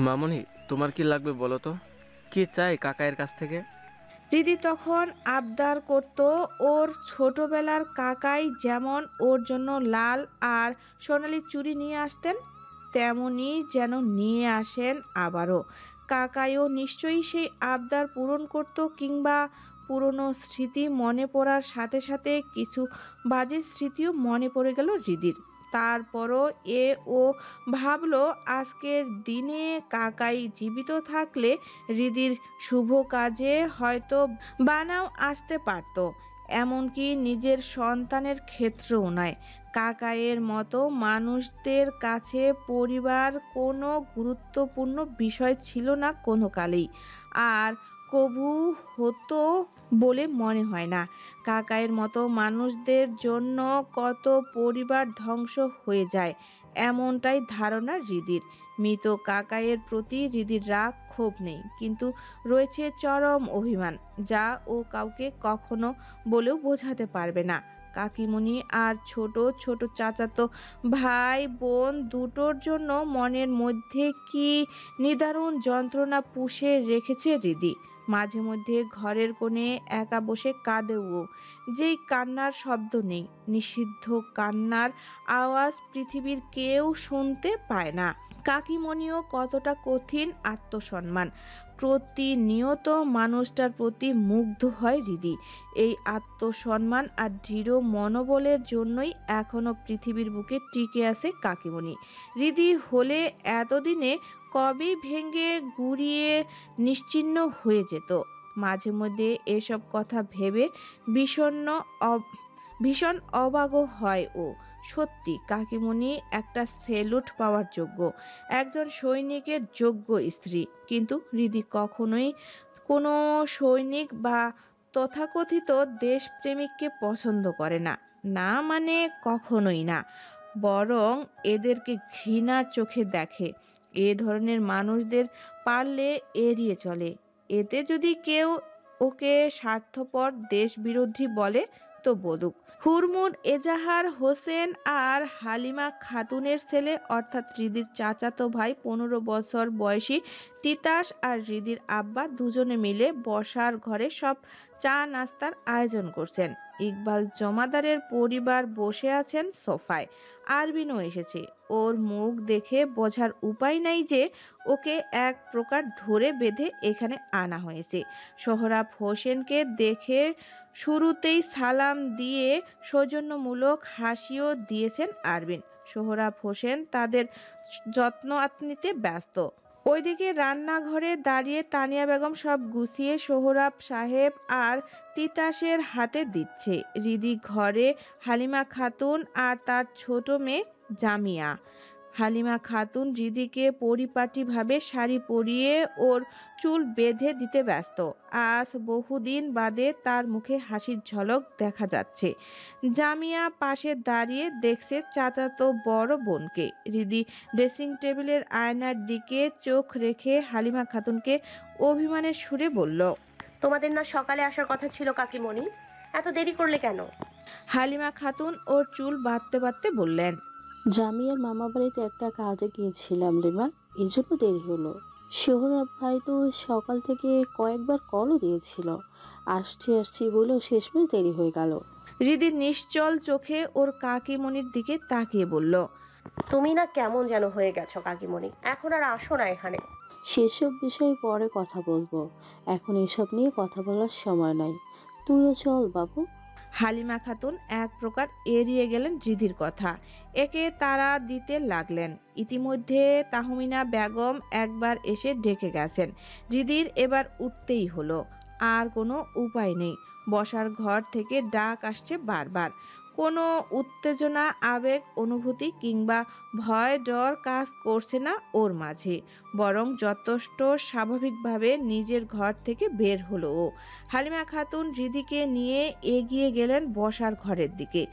মামনি, তোমার কি লাগবে বলো তো? কি চাই কাকাইয়ের কাছ থেকে? রিদি তখন আবদার করত ওর ছোটবেলার কাকাই যেমন ওর জন্য লাল আর সোনালি চুড়ি নিয়ে আসতেন, তেমনি যেন নিয়ে আসেন আবারও। কাকাইও নিশ্চয়ই সেই আবদার পূরণ করত, কিংবা পুরনো স্মৃতি মনে পড়ার সাথে সাথে কিছু বাজে স্মৃতিও মনে পড়ে গেল রিদির। তারপরও ও ভাবলো আজকের দিনে কাকাই জীবিত থাকলে রিদির শুভ কাজে হয়তো বানাও আসতে পারত, এমনকি নিজের সন্তানের ক্ষেত্রেও নয়। কাকাইয়ের মতো মানুষদের কাছে পরিবার কোনো গুরুত্বপূর্ণ বিষয় ছিল না কোনো কালেই, আর কবু হতো বলে মনে হয় না। কাকাইয়ের মতো মানুষদের জন্য কত পরিবার ধ্বংস হয়ে যায়, এমনটাই ধারণা রিদির। মৃত কাকাইয়ের প্রতি রিদির রাগ ক্ষোভ নেই, কিন্তু রয়েছে চরম অভিমান, যা ও কাউকে কখনো বলেও বোঝাতে পারবে না। কাকিমণি আর ছোট ছোট চাচাতো ভাই বোন দুটোর জন্য মনের মধ্যে কি নিদারুণ যন্ত্রণা পুষে রেখেছে রিদি। মাঝে মধ্যে ঘরের কোণে একা বসে কাঁদেও, যেই কান্নার শব্দ নেই, নিষিদ্ধ কান্নার আওয়াজ পৃথিবীর কেউ শুনতে পায় না। কাকিমণিও কতটা কঠিন আত্মসম্মান, প্রতিনিয়ত মানুষটার প্রতি মুগ্ধ হয় রিদি। এই আত্মসম্মান আর দৃঢ় মনোবলের জন্যই এখনো পৃথিবীর বুকে টিকে আছে কাকিমণি। রিদি হলে এতদিনে কবেই ভেঙে গুঁড়িয়ে নিশ্চিহ্ন হয়ে যেত। মাঝে মধ্যে এসব কথা ভেবে ভীষণ অবাক হয় ও। সত্যি কাকিমণি একটা সেলুট পাওয়ার যোগ্য, একজন সৈনিকের যোগ্য স্ত্রী। কিন্তু রিদি কখনোই কোনো সৈনিক বা তথাকথিত দেশপ্রেমিককে পছন্দ করে না, না মানে কখনোই না। বরং এদেরকে ঘৃণার চোখে দেখে। এ ধরনের মানুষদের পারলে এড়িয়ে চলে। এতে যদি কেউ ওকে স্বার্থপর দেশবিরোধী বলে তো বলুক। হুরমুন এজাহার হোসেন আর হালিমা খাতুনের ছেলে, অর্থাৎ রিদির চাচাতো ভাই 15 বছর বয়সী তিতাস আর রিদির আব্বা দুজনে মিলে বসার ঘরে সব চা নাস্তার আয়োজন করছেন। ইকবাল জমাদারের পরিবার বসে আছেন সোফায়। আরবিনও এসেছে। ওর মুখ দেখে বোঝার উপায় নাই যে ওকে এক প্রকার ধরে বেঁধে এখানে আনা হয়েছে। সোহরাব হোসেনকে দেখে শুরুতেই সালাম দিয়ে সৌজন্যমূলক হাসিও দিয়েছেন আরবিন। সোহরাব হোসেন তাদের যত্ন নিতে ব্যস্ত। ওইদিকে রান্নাঘরে দাঁড়িয়ে তানিয়া বেগম সব গুছিয়ে সোহরাব সাহেব আর তিতাসের হাতে দিচ্ছে। রিদি ঘরে হালিমা খাতুন আর তার ছোট মেয়ে জামিয়া। হালিমা খাতুন রিদিকে পরিপাটিভাবে শাড়ি পরিয়ে ওর চুল বেঁধে দিতে ব্যস্ত। আজ বহুদিন বাদে তার মুখে হাসির ঝলক দেখা যাচ্ছে। জামিয়া পাশে দাঁড়িয়ে দেখছে চাচাতো বড় বোনকে। রিদি ড্রেসিং টেবিলের আয়নার দিকে চোখ রেখে হালিমা খাতুনকে অভিমানের সুরে বলল, তোমাদের না সকালে আসার কথা ছিল কাকিমণি, এত দেরি করলে কেন? হালিমা খাতুন ওর চুল বাঁধতে বাঁধতে বললেন, জামিয়ার মামা বাড়িতে একটা কাজে গিয়েছিলাম রে মা, এই জন্য দেরি হলো। সোহরাব ভাই তো সকাল থেকে কয়েকবার কলও দিয়েছিল, আসছি আসছি বলেও শেষমেশ দেরি হয়ে গেল। রিদি নিশ্চল চোখে ওর কাকিমণির দিকে তাকিয়ে বলল, তুমি না কেমন যেন হয়ে গেছো কাকিমণি, এখন আর আসো না এখানে। সেসব বিষয়ে পরে কথা বলবো, এখন এসব নিয়ে কথা বলার সময় নাই। তুইও চল বাবু। হালিমা খাতুন এক প্রকার এড়িয়ে গেলেন রিদির কথা। একে তারা দিতে লাগলেন। ইতিমধ্যে তাহমিনা বেগম একবার এসে ডেকে গেছেন। রিদির এবার উঠতেই হলো, আর কোনো উপায় নেই। বসার ঘর থেকে ডাক আসছে বারবার। কোনো উত্তেজনা, আবেগ, অনুভূতি কিংবা ভয় ডর কাজ করছে না ওর মাঝে, বরং যথেষ্ট স্বাভাবিকভাবে নিজের ঘর থেকে বের হলো ও। হালিমা খাতুন হৃদিকে নিয়ে এগিয়ে গেলেন বসার ঘরের দিকে।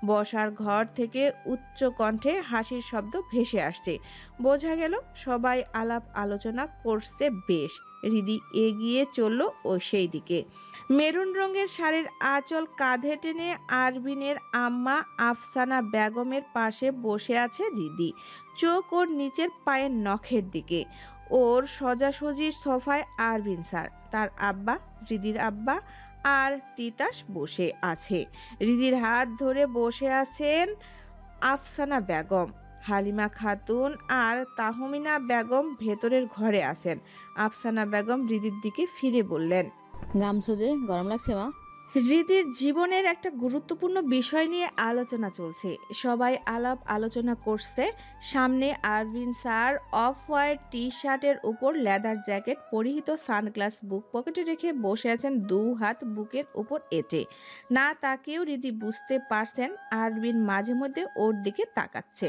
বসার ঘর থেকে উচ্চ কণ্ঠে হাসির শব্দ ভেসে আসছে। বোঝা গেল সবাই আলাপ আলোচনা করছে বেশ। হৃদি এগিয়ে চলল ও সেই দিকে। মেরুন রঙের শাড়ির আঁচল কাঁধে টেনে আরবিনের আম্মা আফসানা বেগমের পাশে বসে আছে হৃদি। চোখ ওর নিচের পায়ের নখের দিকে। ওর সোজাসুজি সোফায় আরবিন স্যার, তার আব্বা, হৃদির আব্বা আর তিতাস বসে আছে। হৃদির হাত ধরে বসে আছেন আফসানা বেগম। হালিমা খাতুন আর তাহমিনা বেগম ভেতরের ঘরে আছেন। আফসানা বেগম হৃদির দিকে ফিরে বললেন, ঘামছো যে, গরম লাগছে মা? হৃদির জীবনের একটা গুরুত্বপূর্ণ বিষয় নিয়ে আলোচনা চলছে। সবাই আলাপ আলোচনা করছে। সামনে আরবিন স্যার অফ হোয়াইট টি শার্টের উপর লেদার জ্যাকেট পরিহিত, সানগ্লাস বুক পকেটে রেখে বসে আছেন, দু হাত বুকের উপর এঁটে। না তাকেও হৃদি বুঝতে পারছেন আরবিন মাঝে মধ্যে ওর দিকে তাকাচ্ছে,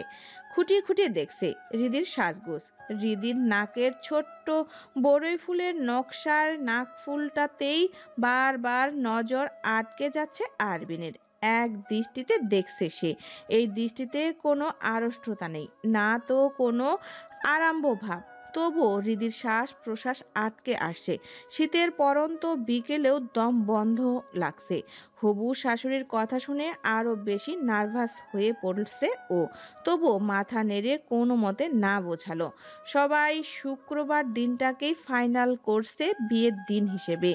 খুঁটিয়ে খুঁটিয়ে দেখছে হৃদির সাজগোজ। হৃদির নাকের ছোট্ট বড়ই ফুলের নকশার নাকফুলটাতেই বারবার নজর আটকে যাচ্ছে আরবিনের। এক দৃষ্টিতে দেখছে সে। এই দৃষ্টিতে কোনো আড়ষ্টতা নেই, না তো কোনো আরম্ভ ভাব। তবুও হৃদির শ্বাস প্রশ্বাস আটকে আসছে। শীতের পরন্ত বিকেলেও দম বন্ধ লাগছে। হবু শাশুড়ির কথা শুনে আরও বেশি নার্ভাস হয়ে পড়ছে ও। তবুও মাথা নেড়ে কোনো মতে না বোঝালো। সবাই শুক্রবার দিনটাকেই ফাইনাল করছে বিয়ের দিন হিসেবে।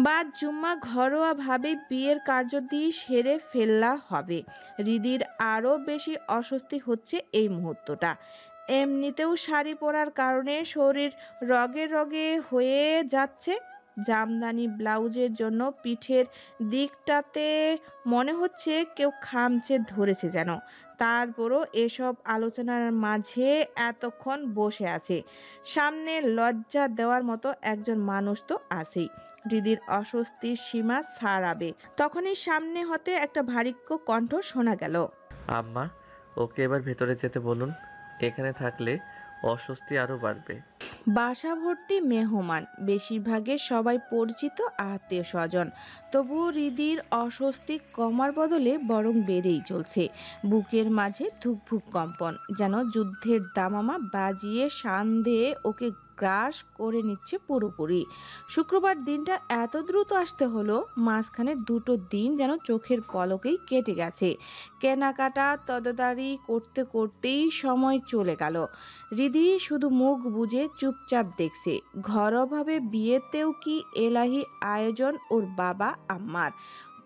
বাদ জুম্মা ঘরোয়াভাবে বিয়ের কার্যদি সেরে ফেললা হবে। হৃদির আরও বেশি অস্বস্তি হচ্ছে এই মুহূর্তটা। এমনিতেও শাড়ি পরার কারণে শরীর রগে রগে হয়ে যাচ্ছে। জামদানি ব্লাউজের জন্য পিঠের দিকটাতে মনে হচ্ছে কেউ খামচে ধরেছে যেন। তারপরও এসব আলোচনার মাঝে এতক্ষণ বসে আছে। সামনে লজ্জা দেওয়ার মতো একজন মানুষ তো আছেই। হৃদির অস্বস্তির সীমা ছাড়াবে তখনই সামনে হতে একটা ভারিক্য কণ্ঠ শোনা গেল, আম্মা, ওকে এবার ভেতরে যেতে বলুন। এখানে থাকলে অস্বস্তি আরও বাড়বে। বাসা ভর্তি মেহমান, বেশিরভাগের সবাই পরিচিত আত্মীয় স্বজন। তবুও হৃদির অস্বস্তি কমার বদলে বরং বেড়েই চলছে। বুকের মাঝে ধুকভুক কম্পন, যেন যুদ্ধের দামামা বাজিয়ে সান্ধ্যে ওকে গ্রাস করে নিচ্ছে পুরোপুরি। শুক্রবার দিনটা এত দ্রুত আসতে হলো, মাঝখানে দুটো দিন যেন চোখের পলকেই কেটে গেছে। কেনাকাটা তদারকি করতে করতেই সময় চলে গেল। হৃদি শুধু মুখ বুজে চুপচাপ দেখছে। ঘরোয়াভাবে বিয়েতেও কি এলাহি আয়োজন ওর বাবা আম্মার,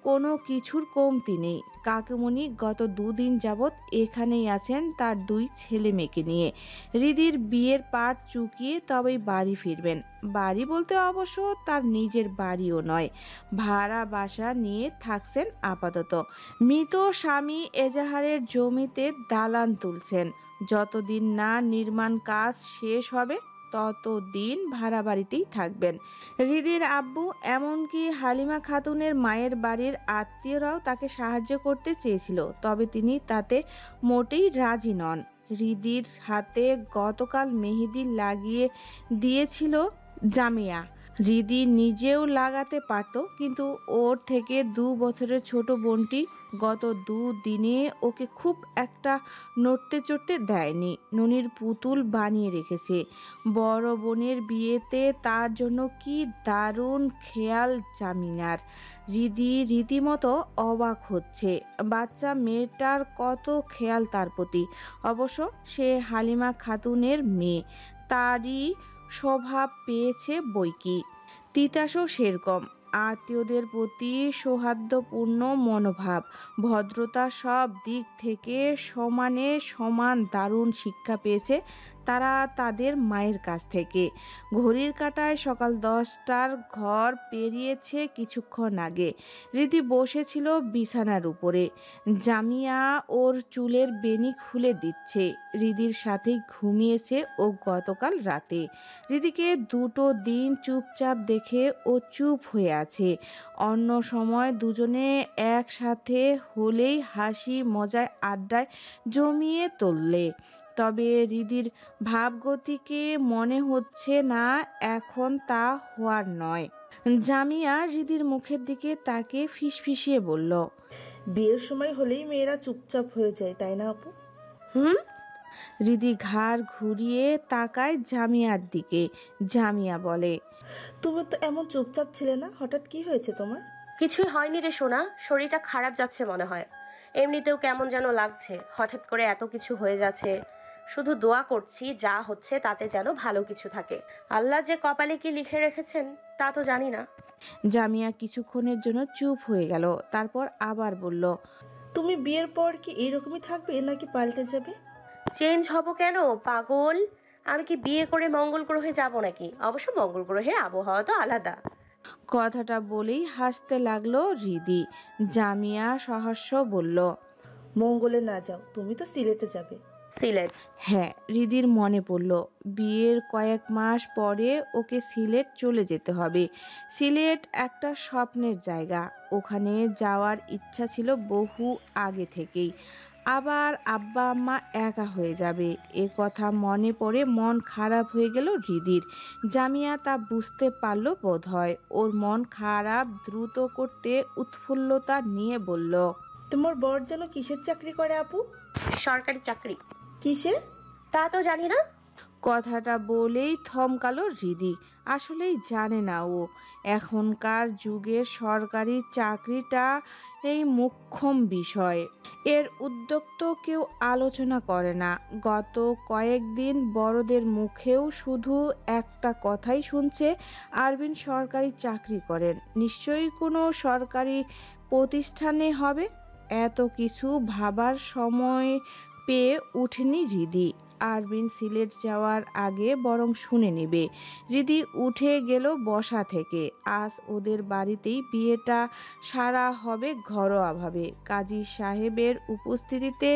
কোনো কিছুর কমতি নেই। কাকুমণি গত দুদিন যাবৎ এখানেই আছেন তার দুই ছেলে মেয়েকে নিয়ে। হৃদির বিয়ের পাট চুকিয়ে তবেই বাড়ি ফিরবেন। বাড়ি বলতে অবশ্য তার নিজের বাড়িও নয়, ভাড়া বাসা নিয়ে থাকছেন আপাতত। মৃত স্বামী এজাহারের জমিতে দালান তুলছেন। যতদিন না নির্মাণ কাজ শেষ হবে ততদিন ভাড়া বাড়িতেই থাকবেন। হৃদির আব্বু, এমনকি হালিমা খাতুনের মায়ের বাড়ির আত্মীয়রাও তাকে সাহায্য করতে চেয়েছিল, তবে তিনি তাতে মোটেই রাজি নন। হৃদির হাতে গতকাল মেহেদি লাগিয়ে দিয়েছিল জামিয়া। হৃদি নিজেও লাগাতে পারত, কিন্তু ওর থেকে 2 বছরের ছোট বোনটি গত 2 দিনে ওকে খুব একটা নড়তে চড়তে দেয়নি। ননির পুতুল বানিয়ে রেখেছে। বড় বোনের বিয়েতে তার জন্য কি দারুণ খেয়াল জামিনার। হৃদি রীতিমতো অবাক হচ্ছে। বাচ্চা মেয়েটার কত খেয়াল তার প্রতি। অবশ্য সে হালিমা খাতুনের মেয়ে, তারই স্বভাব পেয়েছে বৈকি। তিতাসও সেরকম। আত্মীয়দের প্রতি সৌহার্দ্যপূর্ণ মনোভাব, ভদ্রতা, সব দিক থেকে সমানে সমান দারুণ শিক্ষা পেয়েছে তারা তাদের মায়ের কাছ থেকে। ঘড়ির কাঁটায় সকাল 10টার ঘর পেরিয়েছে কিছুক্ষণ আগে। রীতি বসেছিল বিছানার উপরে। জামিয়া ওর চুলের বেনি খুলে দিচ্ছে। হৃদির সাথেই ঘুমিয়েছে ও গতকাল রাতে। হৃদিকে দুটো দিন চুপচাপ দেখে ও চুপ হয়ে আছে। অন্য সময় দুজনে একসাথে হলেই হাসি মজায় আড্ডায় জমিয়ে তুললে। তবে হৃদির ভাবগতিকে মনে হচ্ছে না এখন তা হওয়ার নয়। জামিয়া হৃদির মুখের দিকে তাকে ফিসফিসিয়ে বলল, বিয়ের সময় হলেই মেয়েরা চুপচাপ হয়ে যায়, তাই না আপু? হুম। হৃদি ঘাড় ঘুরিয়ে তাকায় জামিয়ার দিকে। জামিয়া বলে, তুমি তো এমন চুপচাপ ছিলে না, হঠাৎ কি হয়েছে তোমার? কিছুই হয়নি রে সোনা, শরীরটা খারাপ যাচ্ছে মনে হয়। এমনিতেও কেমন যেন লাগছে, হঠাৎ করে এত কিছু হয়ে যাচ্ছে। শুধু দোয়া করছি যা হচ্ছে তাতে যেন ভালো কিছু থাকে। আল্লাহ যে কপালে কি লিখে রেখেছেন তা তো জানি না। জামিয়া কিছুক্ষণের জন্য চুপ হয়ে গেল, তারপর আবার বলল, তুমি বিয়ের পর কি এইরকমই থাকবে নাকি পাল্টে যাবে? চেঞ্জ হব কেন পাগল? আমি কি বিয়ে করে মঙ্গল গ্রহে যাব নাকি? অবশ্য মঙ্গল গ্রহের আবহাওয়া তো আলাদা। কথাটা বলেই হাসতে লাগলো হৃদি। জামিয়া সহাস্য বলল, মঙ্গলে না যাও, তুমি তো সিলেটে যাবে। সিলেট? হ্যাঁ। হৃদির মনে পড়ল বিয়ের কয়েক মাস পরে ওকে সিলেট চলে যেতে হবে। সিলেট একটা স্বপ্নের জায়গা, ওখানে যাওয়ার ইচ্ছা ছিল বহু আগে থেকেই। আবার আব্বা আম্মা একা হয়ে যাবে এ কথা মনে পড়ে মন খারাপ হয়ে গেল হৃদির। জামিয়া তা বুঝতে পারল বোধহয়। ওর মন খারাপ দ্রুত করতে উৎফুল্লতা নিয়ে বলল, তোমার বর যেন কিসের চাকরি করে আপু? সরকারি চাকরি। কিসে? তা তো জানি না। কথাটা বলেই থমকালো হৃদি। আসলেই জানে না ও। এখনকার যুগে সরকারি চাকরিটা এই মুখ্যম বিষয়। এর উদ্যোগ তো কেউ আলোচনা করে না। গত কয়েকদিন বড়দের মুখেও শুধু একটা কথাই শুনছে, আরবিন সরকারি চাকরি করেন, নিশ্চয়ই কোনো সরকারি প্রতিষ্ঠানে হবে। এত কিছু ভাবার সময় পেয়ে উঠেনি হৃদি। আরবিন সিলেট যাওয়ার আগে বরং শুনে নেবে। হৃদি উঠে গেল বসা থেকে। আজ ওদের বাড়িতেই বিয়েটা সারা হবে ঘরোয়াভাবে। কাজী সাহেবের উপস্থিতিতে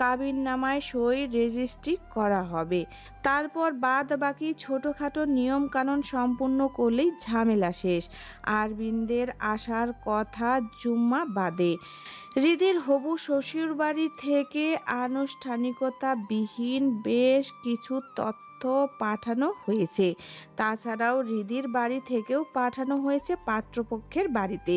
কাবিননামায় সই রেজিস্ট্রি করা হবে। তারপর বাদ বাকি ছোটোখাটো নিয়মকানুন সম্পূর্ণ করলেই ঝামেলা শেষ। আরবিনদের আসার কথা জুম্মা বাদে। হৃদির হবু শ্বশুরবাড়ি থেকে আনুষ্ঠানিকতাবিহীন বেশ কিছু তথ্য পাঠানো হয়েছে। তাছাড়াও হৃদির বাড়ি থেকেও পাঠানো হয়েছে পাত্রপক্ষের বাড়িতে।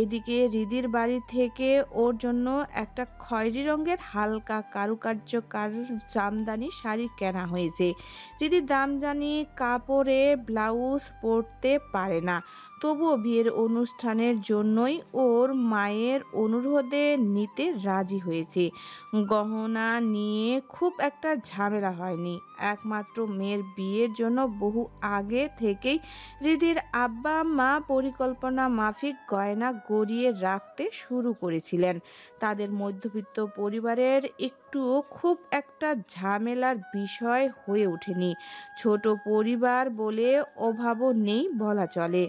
এদিকে হৃদির বাড়ি থেকে ওর জন্য একটা খয়েরি রঙের হালকা কারুকার্যকার জামদানি শাড়ি কেনা হয়েছে। হৃদির দামজানি কাপড়ে ব্লাউজ পরতে পারে না, তবুও বিয়ের অনুষ্ঠানের জন্যই ওর মায়ের অনুরোধে নিতে রাজি হয়েছে। গহনা নিয়ে খুব একটা ঝামেলা হয়নি। একমাত্র মেয়ের বিয়ের জন্য বহু আগে থেকেই হৃদির আব্বা আম্মা পরিকল্পনা মাফিক গয়না গড়িয়ে রাখতে শুরু করেছিলেন। তাদের মধ্যবিত্ত পরিবারের একটুও খুব একটা ঝামেলার বিষয় হয়ে ওঠেনি। ছোট পরিবার বলে অভাবও নেই বলা চলে।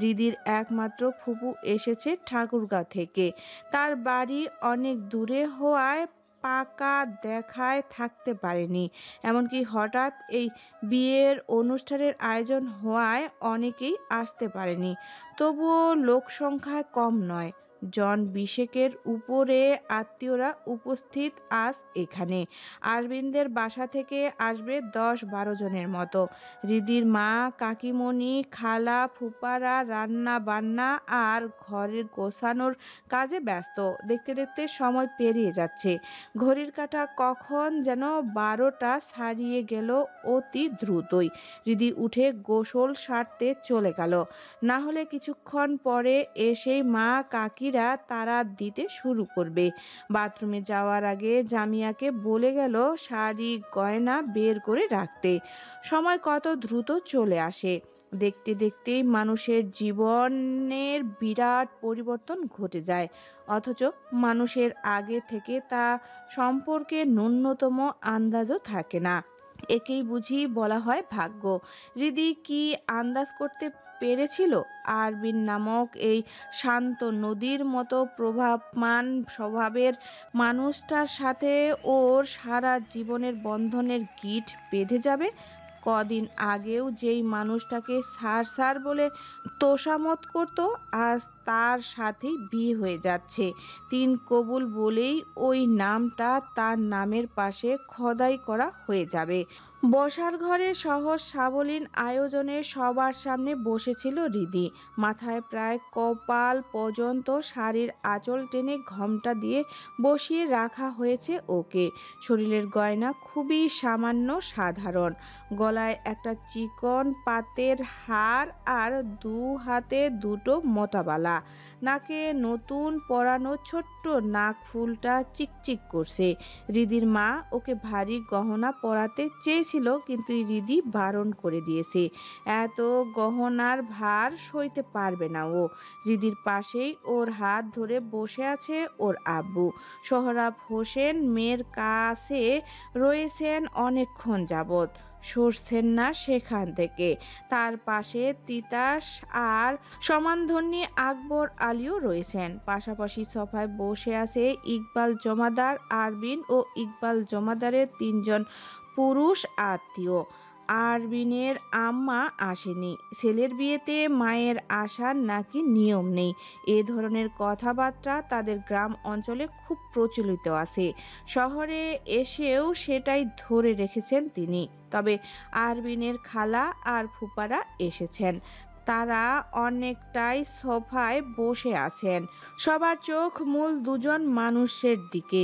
হৃদির একমাত্র ফুপু এসেছে ঠাকুরগাঁও থেকে। তার বাড়ি অনেক দূরে হওয়ায় পাকা দেখায় থাকতে পারেনি। এমনকি হঠাৎ এই বিয়ের অনুষ্ঠানের আয়োজন হওয়ায় অনেকেই আসতে পারেনি। তবুও লোক সংখ্যায় কম নয়, জন 20 উপরে আত্মীয়রা উপস্থিত আজ এখানে। আরবিনদের বাসা থেকে আসবে 10-12 জনের মতো। হৃদির মা, কাকিমণি, খালা, ফুপারা রান্না বান্না আর ঘরের গোছানোর কাজে ব্যস্ত। দেখতে দেখতে সময় পেরিয়ে যাচ্ছে। ঘড়ির কাঁটা কখন যেন 12টা ছাড়িয়ে গেল অতি দ্রুতই। হৃদি উঠে গোসল সারতে চলে গেল। না হলে কিছুক্ষণ পরে এসেই মা কাকিরা তাড়া দিতে শুরু করবে। বাথরুমে যাওয়ার আগে জামিয়াকে বলে গেল শাড়ি গয়না বের করে রাখতে। সময় কত দ্রুত চলে আসে। দেখতে দেখতেই মানুষের জীবনের বিরাট পরিবর্তন ঘটে যায়, অথচ মানুষের আগে থেকে তা সম্পর্কে ন্যূনতম আন্দাজও থাকে না। একেই বুঝি বলা হয় ভাগ্য। হৃদি কি আন্দাজ করতে পেরেছিল আরবিন নামক এই শান্ত নদীর মতো প্রভাবমান স্বভাবের মানুষটার সাথে ওর সারা জীবনের বন্ধনের গিঁট বেঁধে যাবে? কদিন আগেও যেই মানুষটাকে স্যার স্যার বলে তোষামত করতো, আজ তার সাথেই বিয়ে হয়ে যাচ্ছে। তিন কবুল বলেই ওই নামটা তার নামের পাশে খোদাই করা হয়ে যাবে। বসার ঘরে সহজ সাবলীল আয়োজনে সবার সামনে বসেছিল হৃদি। মাথায় প্রায় কপাল পর্যন্ত শাড়ির আঁচল টেনে ঘোমটা দিয়ে বসিয়ে রাখা হয়েছে ওকে। শরীরের গয়না খুবই সামান্য সাধারণ, গলায় একটা চিকন পাতের হার আর দু হাতে দুটো মোটা বালা। নাকে নতুন পরানো ছোট্ট নাক ফুলটা চিকচিক করছে। হৃদির মা ওকে ভারী গহনা পরাতে চেয়েছিল, কিন্তু হৃদি বারণ করে দিয়েছে। এত গহনার ভার সইতে পারবে না ও। হৃদির পাশেই ওর হাত ধরে বসে আছে ওর আব্বু সোহরাব হোসেন। মেয়ের কাছে রয়েছেন অনেকক্ষণ যাবৎ, সরছেন না সেখান থেকে। তার পাশে তিতাস আর সমানধর্মী আকবর আলীও রয়েছেন। পাশাপাশি সোফায় বসে আছে ইকবাল জমাদার, আরবিন ও ইকবাল জমাদারের তিনজন পুরুষ আত্মীয়। আরবিনের আম্মা আসেনি, ছেলের বিয়েতে মায়ের আসার নাকি নিয়ম নেই। এ ধরনের কথাবার্তা তাদের গ্রাম অঞ্চলে খুব প্রচলিত আছে। শহরে এসেও সেটাই ধরে রেখেছেন তিনি। তবে আরবিনের খালা আর ফুপারা এসেছেন, তারা অনেকটাই সোফায় বসে আছেন। সবার চোখ মূল দুজন মানুষের দিকে,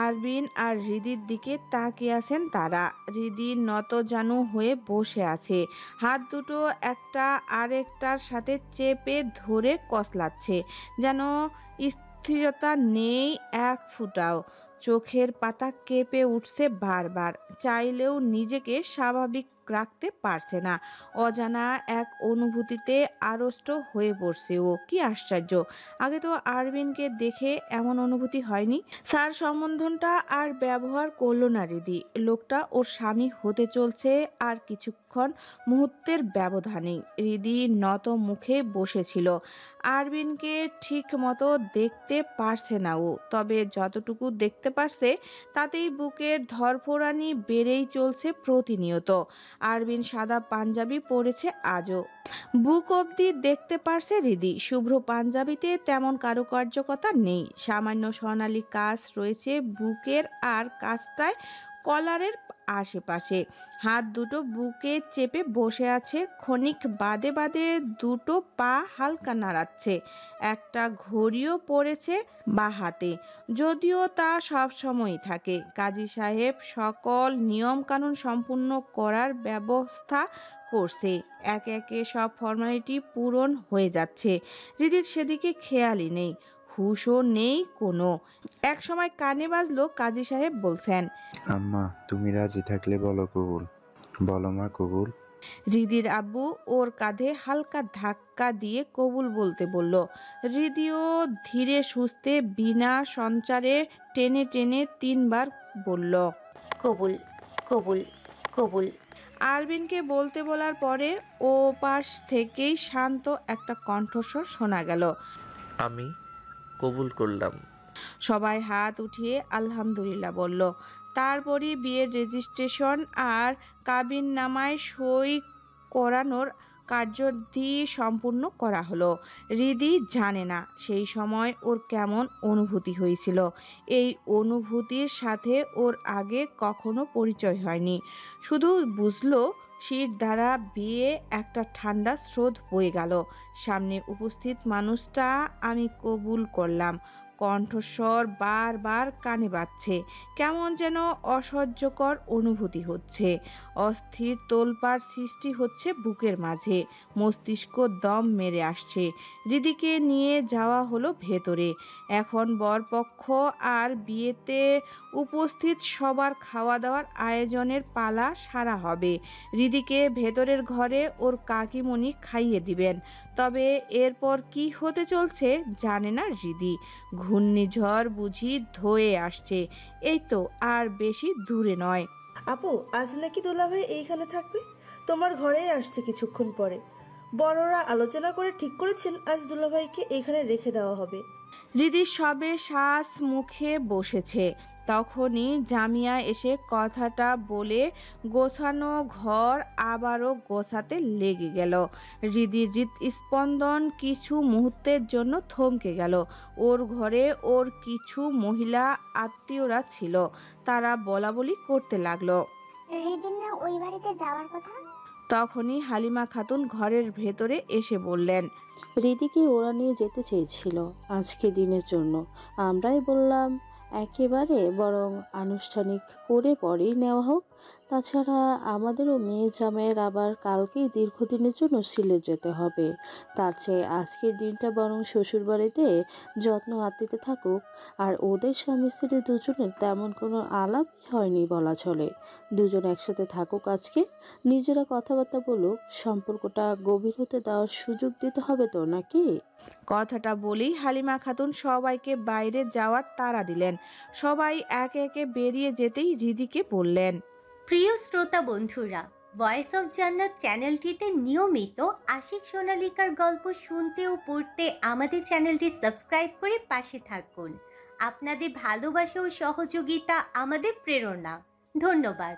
আরবিন আর হৃদির দিকে তাকিয়ে আছেন তারা। হৃদি নতজানু হয়ে বসে আছে, হাত দুটো একটা আরেকটার সাথে চেপে ধরে কসলাচ্ছে, যেন স্থিরতা নেই এক ফুটাও। চোখের পাতা কেঁপে উঠছে বারবার, চাইলেও নিজেকে স্বাভাবিক রাখতে পারছে না। অজানা এক অনুভূতিতে আড়ষ্ট হয়ে পড়ছে ও। কি আশ্চর্য, আগে তো আরবিনকে দেখে এমন অনুভূতি হয়নি। স্যার সম্বোধনটা আর ব্যবহার করলো না হৃদি। লোকটা ওর স্বামী হতে চলছে আর কিছুক্ষণ, মুহূর্তের ব্যবধানেই। হৃদি নত মুখে বসেছিল। আরবিনকে ঠিক মতো দেখতে পারছে না ও, তবে যতটুকু দেখতে পারছে তাতেই বুকের ধরফরানি বেড়েই চলছে প্রতিনিয়ত। আরবিন সাদা পাঞ্জাবি পরেছে আজও, বুক অবধি দেখতে পারছে হৃদি। শুভ্র পাঞ্জাবিতে তেমন কারুকার্যকতা নেই, সামান্য স্বর্ণালী কাজ রয়েছে বুকের আর কাজটায় কলারের আশেপাশে। হাত দুটো বুকে চেপে বসে আছে, ক্ষণিক বাদে বাদে দুটো পা হালকা নাড়াচ্ছে। একটা ঘড়িও পড়েছে বা হাতে, যদিও তা সবসময়ই থাকে। কাজী সাহেব সকল নিয়ম কানুন সম্পূর্ণ করার ব্যবস্থা করছে, একে একে সব ফর্মালিটি পূরণ হয়ে যাচ্ছে। হৃদির সেদিকে খেয়ালই নেই, হুঁশও নেই কোনো। এক সময় কানে বাজলো কাজী সাহেব বলছেন, আম্মা তুমি রাজি থাকলে বলো কবুল, বলো মা কবুল। হৃদির আব্বু ওর কাঁধে হালকা ধাক্কা দিয়ে কবুল বলতে বলল। হৃদিও ধীরে সুস্থে বিনা সঞ্চারে টেনে টেনে 3 বার বলল, কবুল কবুল কবুল। আরবিনকে বলতে বলার পরে ও পাশ থেকেই শান্ত একটা কণ্ঠস্বর শোনা গেল, আমি কবুল করলাম। সবাই হাত উঠিয়ে আলহামদুলিল্লাহ বলল। তারপরই বিয়ের রেজিস্ট্রেশন আর কাবিননামায় সই করানোর কার্যবিধি সম্পূর্ণ করা হলো। হৃদি জানে না সেই সময় ওর কেমন অনুভূতি হয়েছিল। এই অনুভূতির সাথে ওর আগে কখনো পরিচয় হয়নি। শুধু বুঝলো শির দ্বারা বিয়ে একটা ঠান্ডা স্রোত বয়ে গেল। সামনে উপস্থিত মানুষটা আমি কবুল করলাম কণ্ঠস্বর বারবার কানে বাজছে। কেমন যেন অসহ্যকর অনুভূতি হচ্ছে, অস্থির তোলপাড় সৃষ্টি হচ্ছে বুকের মাঝে। মস্তিষ্ক দম মেরে আসছে। হৃদিকে নিয়ে যাওয়া হলো ভেতরে। এখন বরপক্ষ আর বিয়েতে উপস্থিত সবার খাওয়া দাওয়ার আয়োজনের পালা সারা হবে। হৃদিকে ভেতরের ঘরে ওর কাকিমণি খাইয়ে দিবেন। তবে এরপর কি হতে চলছে জানে না হৃদি। ঘূর্ণিঝড় বুঝি ধয়ে আসছে, এই তো আর বেশি দূরে নয়। আপু, আজ নাকি দুলাভাই এইখানে থাকবে? তোমার ঘরেই আসছে কিছুক্ষণ পরে। বড়রা আলোচনা করে ঠিক করেছেন আজ দুলাভাইকে এইখানে রেখে দেওয়া হবে। হৃদি সবে শ্বাস মুখে বসেছে, তখনই জামিয়া এসে কথাটা বলে গোছানো ঘর আবারও গোছাতে লেগে গেল। হৃদির হৃৎস্পন্দন কিছু মুহূর্তের জন্য থমকে গেল। ওর ঘরে ওর কিছু মহিলা আত্মীয়রা ছিল, তারা বলাবলি করতে লাগলো। হৃদির না ওই বাড়িতে যাওয়ার কথা? তখনই হালিমা খাতুন ঘরের ভেতরে এসে বললেন, হৃদিকে ওরা নিয়ে যেতে চেয়েছিল আজকে দিনের জন্য। আমরাই বললাম একেবারে বরং আনুষ্ঠানিক করে পরেই নেওয়া হোক। তাছাড়া আমাদেরও মেয়ে জামাইয়ের আবার কালকেই দীর্ঘদিনের জন্য সিলেট যেতে হবে। তার চেয়ে আজকের দিনটা বরং শ্বশুরবাড়িতে যত্ন আত্মীয়তে থাকুক। আর ওদের স্বামী স্ত্রী দুজনের তেমন কোনো আলাপই হয়নি বলা চলে। দুজন একসাথে থাকুক আজকে, নিজেরা কথাবার্তা বলুক, সম্পর্কটা গভীর হতে দেওয়ার সুযোগ দিতে হবে তো নাকি? কথাটা বলেই হালিমা খাতুন সবাইকে বাইরে যাওয়ার তাড়া দিলেন। সবাই একে একে বেরিয়ে যেতেই হৃদিকে বললেন, প্রিয় শ্রোতা বন্ধুরা, ভয়েস অফ জান্নাত চ্যানেলটিতে নিয়মিত আশিক সোনালিকার গল্প শুনতে ও পড়তে আমাদের চ্যানেলটি সাবস্ক্রাইব করে পাশে থাকুন। আপনাদের ভালোবাসা ও সহযোগিতা আমাদের প্রেরণা। ধন্যবাদ।